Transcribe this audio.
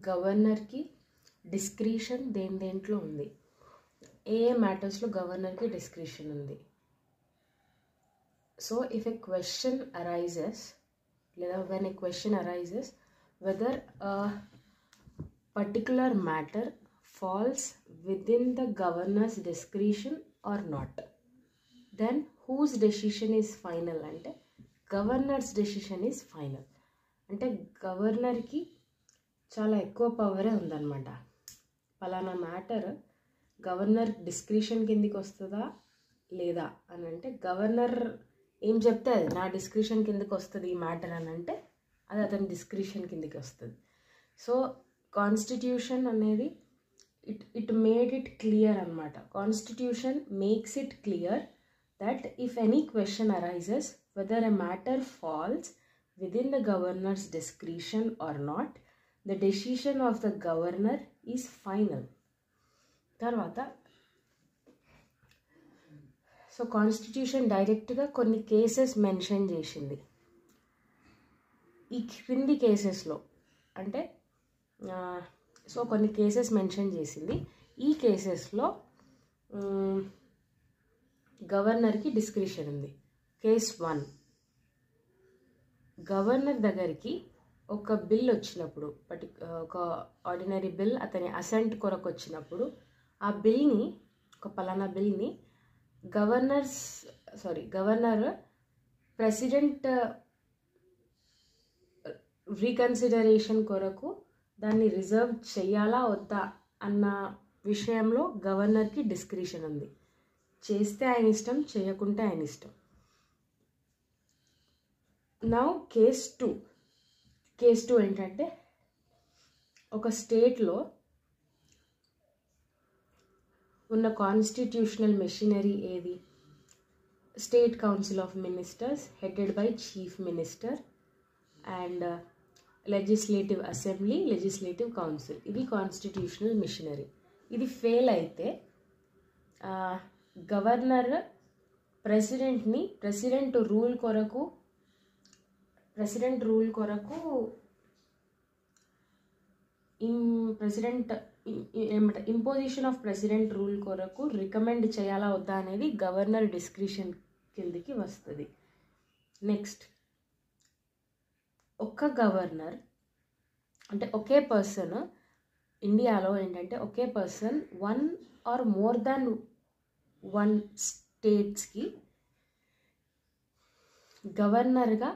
గవర్నర్కి డిస్క్రిషన్ దేంట్లో ఉంది, ఏ మ్యాటర్స్లో గవర్నర్కి డిస్క్రిషన్ ఉంది. So if a question arises లేదా when a question arises whether particular matter falls within the governor's discretion or not, then whose decision is final అంటే governors decision is final. అంటే గవర్నర్కి చాలా ఎక్కువ పవరే ఉందన్నమాట. పలానా మ్యాటర్ గవర్నర్ డిస్క్రిషన్ కిందికి వస్తుందా లేదా అని అంటే గవర్నర్ ఏం చెప్తే అది నా డిస్క్రిషన్ కిందకి వస్తుంది ఈ మ్యాటర్ అని అంటే అది అతని డిస్క్రిషన్ కిందికి వస్తుంది. సో కాన్స్టిట్యూషన్ అనేది it made it clear anamata. Constitution makes it clear that if any question arises whether a matter falls within the governor's discretion or not, the decision of the governor is final. Tarvata so constitution direct ga konni cases mention chesindi. ఈ క్రింది కేసెస్లో అంటే so కొన్ని cases mention చేసింది. ఈ కేసెస్లో గవర్నర్కి discretion ఉంది. కేస్ 1, గవర్నర్ దగ్గరికి ఒక బిల్ వచ్చినప్పుడు ఒక ఆర్డినరీ బిల్ అతని అసెంట్ కొరకు వచ్చినప్పుడు ఆ బిల్ని ఒక పలానా బిల్ని గవర్నర్ ప్రెసిడెంట్ రీకన్సిడరేషన్ కొరకు దాన్ని రిజర్వ్ చెయ్యాలా వద్దా అన్న విషయంలో గవర్నర్కి డిస్క్రిషన్ ఉంది. చేస్తే ఆయన ఇష్టం, చేయకుంటే ఆయన ఇష్టం. నౌ కేస్ 2 ఏంటంటే ఒక స్టేట్లో ఉన్న కాన్స్టిట్యూషనల్ మెషినరీ ఏది? State council of ministers headed by chief minister and legislative assembly, legislative council. ఇది కాన్స్టిట్యూషనల్ మిషనరీ. ఇది ఫెయిల్ అయితే గవర్నర్ ప్రెసిడెంట్ రూల్ కొరకు ఇంపోజిషన్ ఆఫ్ ప్రెసిడెంట్ రూల్ కొరకు రికమెండ్ చేయాలా వద్దా అనేది గవర్నర్ డిస్క్రిషన్ కిందికి వస్తుంది. నెక్స్ట్, ఒక్క గవర్నర్ అంటే ఒకే పర్సన్ ఇండియాలో ఏంటంటే ఒకే పర్సన్ 1 or more than 1 స్టేట్స్కి గవర్నర్గా